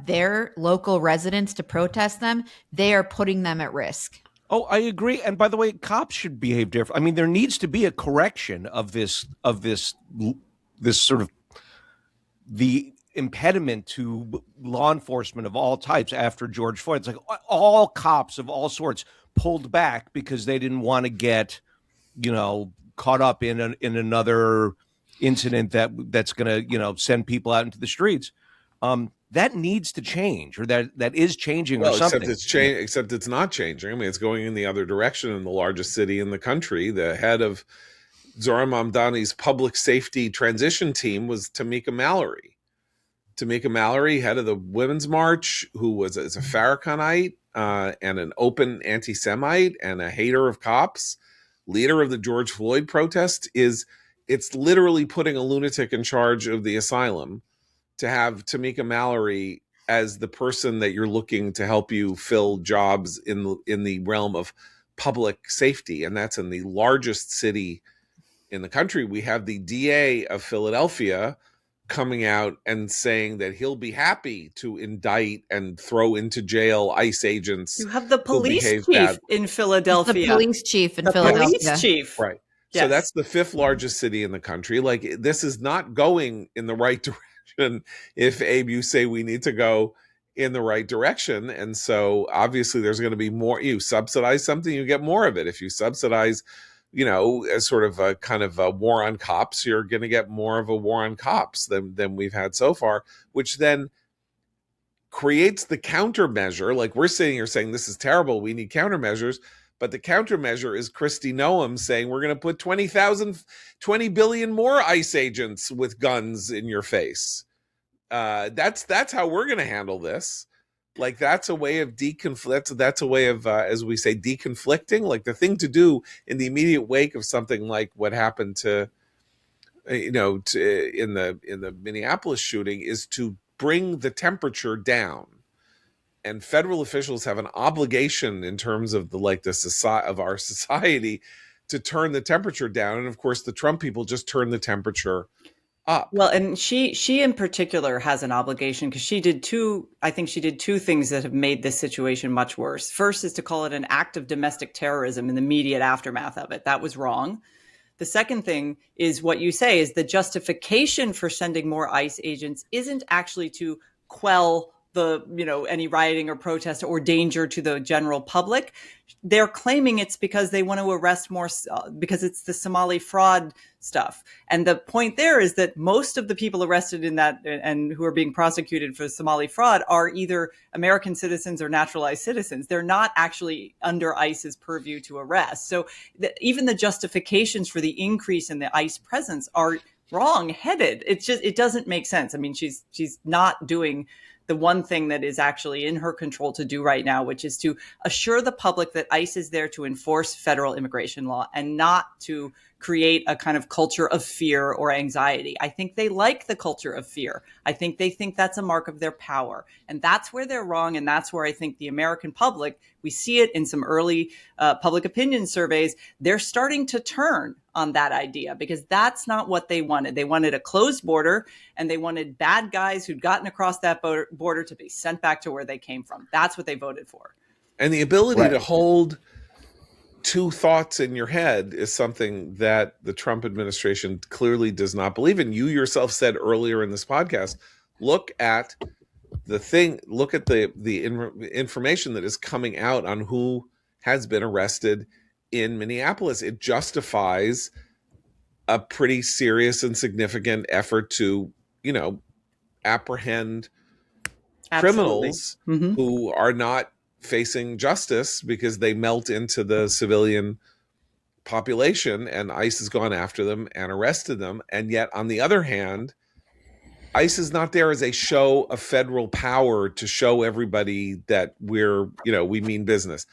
their local residents to protest them, they are putting them at risk. Oh, I agree. And by the way, cops should behave different. I mean, there needs to be a correction of this sort of the impediment to law enforcement of all types after George Floyd. It's like all cops of all sorts pulled back because they didn't want to get, caught up in another incident that's going to, send people out into the streets. That needs to change, or that is changing, or something. Except it's not changing. I mean, it's going in the other direction in the largest city in the country. The head of Zohran Mamdani's public safety transition team was Tamika Mallory. Tamika Mallory, head of the Women's March, who is a Farrakhanite and an open anti-Semite and a hater of cops, leader of the George Floyd protest, it's literally putting a lunatic in charge of the asylum to have Tamika Mallory as the person that you're looking to help you fill jobs in the realm of public safety. And that's in the largest city in the country. We have the DA of Philadelphia coming out and saying that he'll be happy to indict and throw into jail ICE agents. You have the police chief in Philadelphia. The police chief in Philadelphia. Police chief. Right. Yes. So that's the 5th largest city in the country. Like, this is not going in the right direction. If, Abe, you say we need to go in the right direction. And so obviously there's going to be more. You subsidize something, you get more of it. If you subsidize, as sort of a kind of a war on cops, you're going to get more of a war on cops than we've had so far, which then creates the countermeasure. Like, we're sitting here saying this is terrible, we need countermeasures, but the countermeasure is Kristi Noem saying we're going to put 20 billion more ICE agents with guns in your face. That's how we're going to handle this. Like, that's a way of that's a way of, as we say, deconflicting. Like, the thing to do in the immediate wake of something like what happened to in the Minneapolis shooting is to bring the temperature down. And federal officials have an obligation in terms of the society of our society to turn the temperature down. And of course, the Trump people just turn the temperature up. Well, and she in particular has an obligation because I think she did two things that have made this situation much worse. First is to call it an act of domestic terrorism in the immediate aftermath of it. That was wrong. The second thing is what you say is the justification for sending more ICE agents isn't actually to quell any rioting or protest or danger to the general public. They're claiming it's because they want to arrest more because it's the Somali fraud stuff. And the point there is that most of the people arrested in that and who are being prosecuted for Somali fraud are either American citizens or naturalized citizens. They're not actually under ICE's purview to arrest. So even the justifications for the increase in the ICE presence are wrong-headed. It doesn't make sense. I mean, she's not doing the one thing that is actually in her control to do right now, which is to assure the public that ICE is there to enforce federal immigration law and not to create a kind of culture of fear or anxiety. I think they like the culture of fear. I think they think that's a mark of their power. And that's where they're wrong. And that's where I think the American public, we see it in some early public opinion surveys, they're starting to turn on that idea because that's not what they wanted. They wanted a closed border and they wanted bad guys who'd gotten across that border to be sent back to where they came from. That's what they voted for. And the ability to hold two thoughts in your head is something that the Trump administration clearly does not believe in. You yourself said earlier in this podcast, look at the information that is coming out on who has been arrested in Minneapolis. It justifies a pretty serious and significant effort to, apprehend criminals who are not facing justice because they melt into the civilian population, and ICE has gone after them and arrested them. And yet, on the other hand, ICE is not there as a show of federal power to show everybody that we mean business.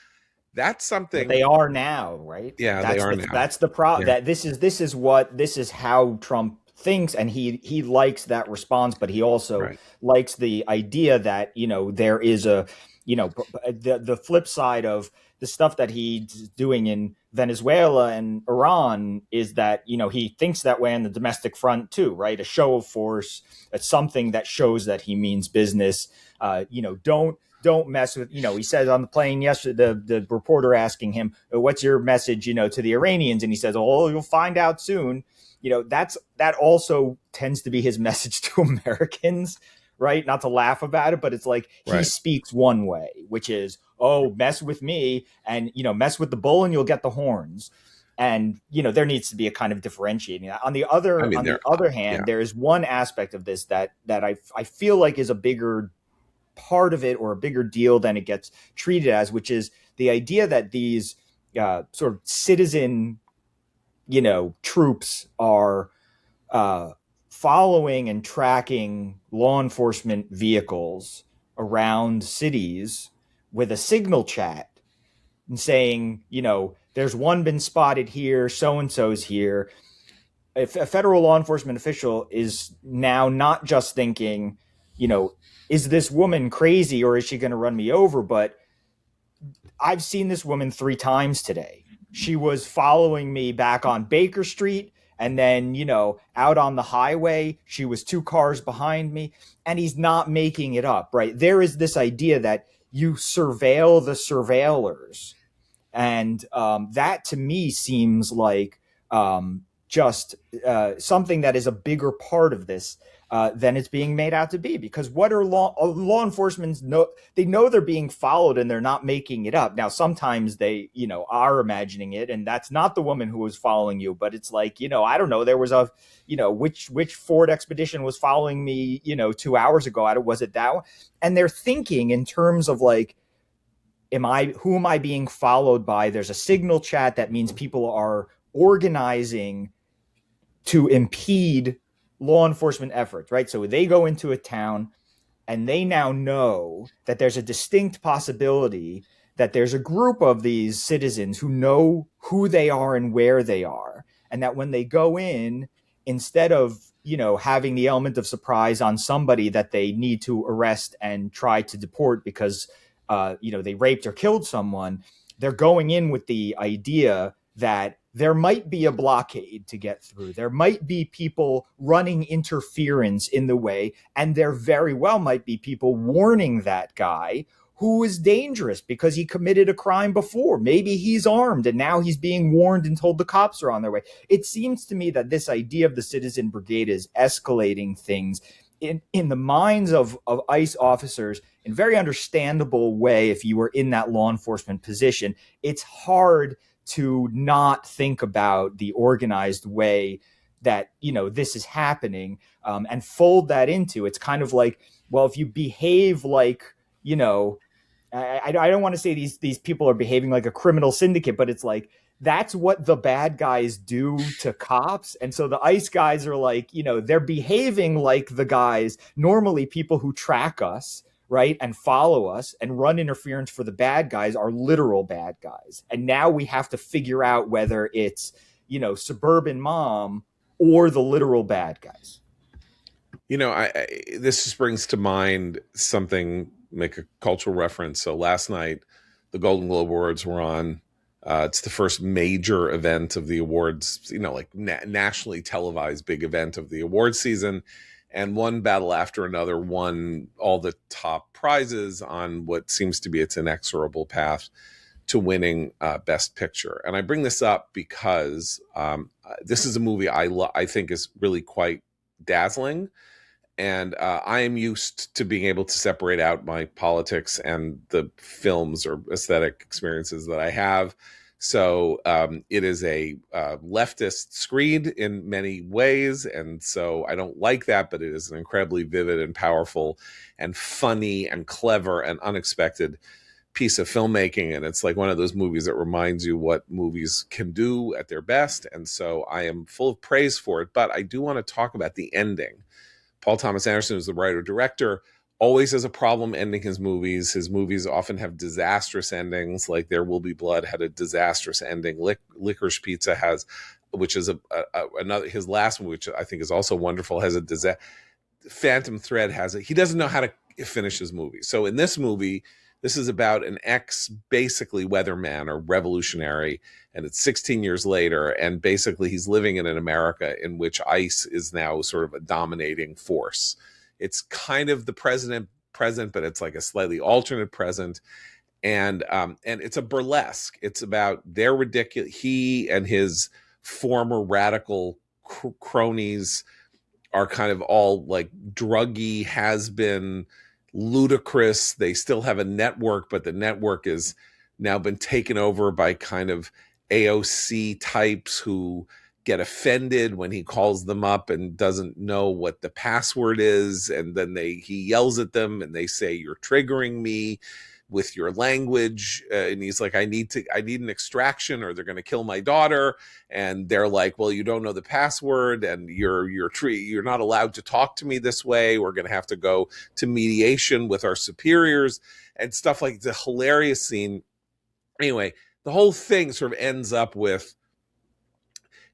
That's something but they are now, right? Yeah, they are now. That's the problem. Yeah. That this is how Trump thinks, and he likes that response, but he also likes the idea that there is the flip side of the stuff that he's doing in Venezuela and Iran is that he thinks that way on the domestic front too, right? A show of force. It's something that shows that he means business. Don't mess with, he said on the plane yesterday, the reporter asking him, what's your message, to the Iranians? And he says, oh, you'll find out soon. That also tends to be his message to Americans, right? Not to laugh about it, but it's like he speaks one way, which is, oh, mess with me and, mess with the bull and you'll get the horns. And, there needs to be a kind of differentiating. On the other hand, there is one aspect of this that I feel like is a bigger part of it or a bigger deal than it gets treated as, which is the idea that these sort of citizen, troops are following and tracking law enforcement vehicles around cities with a signal chat and saying, there's one been spotted here, so-and-so's here. If a federal law enforcement official is now not just thinking, is this woman crazy or is she going to run me over? But I've seen this woman 3 times today. She was following me back on Baker Street. And then, out on the highway, she was 2 cars behind me, and he's not making it up, right? There is this idea that you surveil the surveillors. And that to me seems like just something that is a bigger part of this than it's being made out to be. Because what are law enforcement know? They know they're being followed and they're not making it up. Now, sometimes they, are imagining it, and that's not the woman who was following you. But it's like, I don't know. There was a, which Ford Expedition was following me, 2 hours ago. Was it that one? And they're thinking in terms of like, who am I being followed by? There's a signal chat that means people are organizing to impede law enforcement efforts, right? So they go into a town and they now know that there's a distinct possibility that there's a group of these citizens who know who they are and where they are. And that when they go in, instead of, having the element of surprise on somebody that they need to arrest and try to deport because, they raped or killed someone, they're going in with the idea that there might be a blockade to get through. There might be people running interference in the way, and there very well might be people warning that guy who is dangerous because he committed a crime before. Maybe he's armed and now he's being warned and told the cops are on their way. It seems to me that this idea of the citizen brigade is escalating things in the minds of ICE officers in a very understandable way. If you were in that law enforcement position, it's hard to not think about the organized way that, you know, this is happening, and fold that into, it's kind of like, well, if you behave like, you know, I don't want to say these people are behaving like a criminal syndicate, but it's like, that's what the bad guys do to cops. And so the ICE guys are like, you know, they're behaving like the guys, normally people who track us, right, and follow us and run interference for the bad guys are literal bad guys. And now we have to figure out whether it's, you know, suburban mom or the literal bad guys. You know, this just brings to mind something, make a cultural reference. So last night, the Golden Globe Awards were on. It's the first major event of the awards, you know, like nationally televised big event of the awards season. And one battle after another won all the top prizes on what seems to be its inexorable path to winning Best Picture. And I bring this up because this is a movie I think is really quite dazzling. And I am used to being able to separate out my politics and the films or aesthetic experiences that I have. So it is a leftist screed in many ways. And so I don't like that, but it is an incredibly vivid and powerful and funny and clever and unexpected piece of filmmaking. And it's like one of those movies that reminds you what movies can do at their best. And so I am full of praise for it. But I do want to talk about the ending. Paul Thomas Anderson, who's the writer-director, always has a problem ending his movies. His movies often have disastrous endings, like There Will Be Blood had a disastrous ending. Licorice Pizza has, which is another, his last movie, which I think is also wonderful, has a disaster. Phantom Thread has it. He doesn't know how to finish his movie. So in this movie, this is about an basically weatherman or revolutionary, and it's 16 years later, and basically he's living in an America in which ICE is now sort of a dominating force. It's kind of the present, but it's like a slightly alternate present, and it's a burlesque. It's about their ridiculous. He and his former radical cronies are kind of all like druggy, has been, ludicrous. They still have a network, but the network is now been taken over by kind of AOC types who get offended when he calls them up and doesn't know what the password is, and then he yells at them and they say, "You're triggering me with your language," and he's like, I need an extraction or they're going to kill my daughter. And they're like, well, you don't know the password and you're not allowed to talk to me this way. We're going to have to go to mediation with our superiors and stuff. Like, it's a hilarious scene. Anyway, the whole thing sort of ends up with,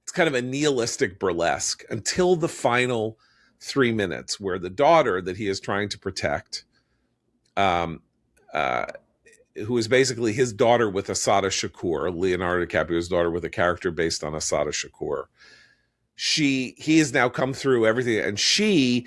it's kind of a nihilistic burlesque until the final 3 minutes, where the daughter that he is trying to protect, who is basically his daughter with Assata Shakur, Leonardo DiCaprio's daughter with a character based on Assata Shakur. He has now come through everything, and she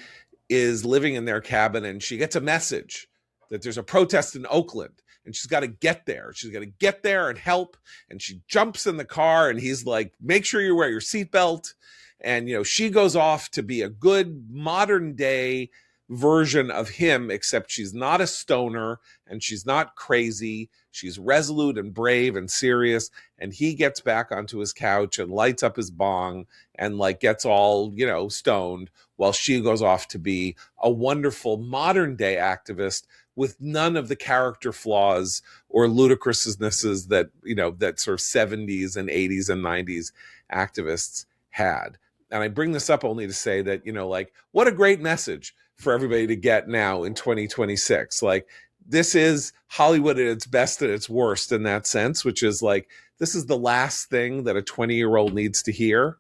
is living in their cabin, and she gets a message that there's a protest in Oakland, and she's got to get there. She's got to get there and help, and she jumps in the car, and he's like, make sure you wear your seatbelt. And, you know, she goes off to be a good modern day version of him, except she's not a stoner and she's not crazy. She's resolute and brave and serious. And he gets back onto his couch and lights up his bong and like gets all, you know, stoned, while she goes off to be a wonderful modern day activist with none of the character flaws or ludicrousnesses that, you know, that sort of 70s and 80s and 90s activists had. And I bring this up only to say that, you know, like, what a great message for everybody to get now in 2026. Like, this is Hollywood at its best and its worst in that sense, which is like, this is the last thing that a 20-year-old needs to hear.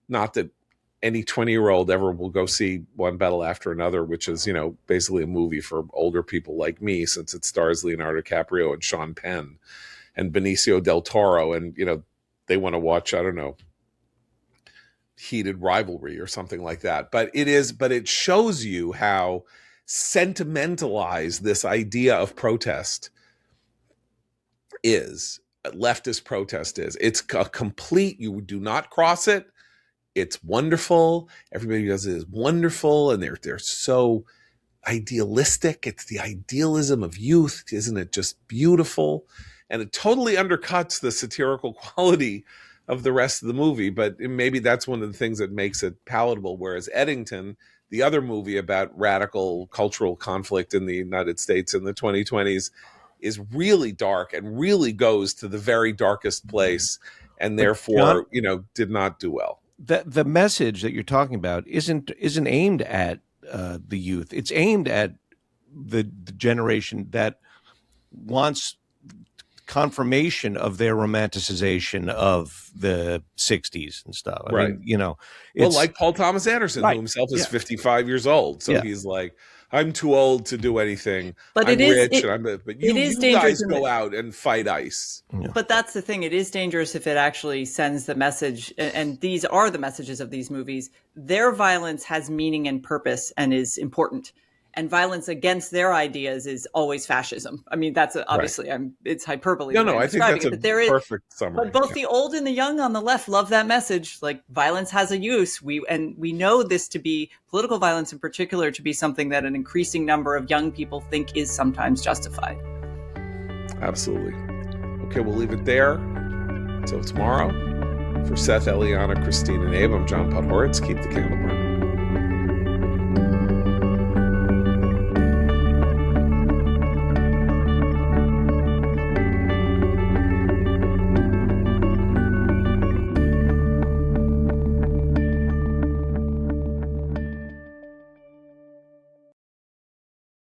Not that any 20-year-old ever will go see One Battle After Another, which is, you know, basically a movie for older people like me, since it stars Leonardo DiCaprio and Sean Penn and Benicio del Toro. And, you know, they want to watch, I don't know, heated rivalry or something like that. But it shows you how sentimentalized this idea of protest is, leftist protest is. It's a complete, you do not cross it. It's wonderful. Everybody who does it is wonderful, and they're so idealistic. It's the idealism of youth. Isn't it just beautiful? And it totally undercuts the satirical quality of the rest of the movie, but maybe that's one of the things that makes it palatable. Whereas Eddington, the other movie about radical cultural conflict in the United States in the 2020s, is really dark and really goes to the very darkest place, and therefore, did not do well. The message that you're talking about isn't aimed at the youth. It's aimed at the generation that wants confirmation of their romanticization of the 60s and stuff. I mean, like Paul Thomas Anderson, who himself is 55 years old. So he's like, I'm too old to do anything. But I'm rich, but you guys go out and fight ICE. Yeah. But that's the thing. It is dangerous if it actually sends the message, and these are the messages of these movies. Their violence has meaning and purpose and is important. And violence against their ideas is always fascism. I mean, that's obviously, it's hyperbole. No, I think that's a perfect summary. But both the old and the young on the left love that message. Like, violence has a use. We know this to be, political violence in particular, to be something that an increasing number of young people think is sometimes justified. Absolutely. Okay, we'll leave it there. Until tomorrow. For Seth, Eliana, Christine, and Abe, I'm John Podhoretz. Keep the candle burning.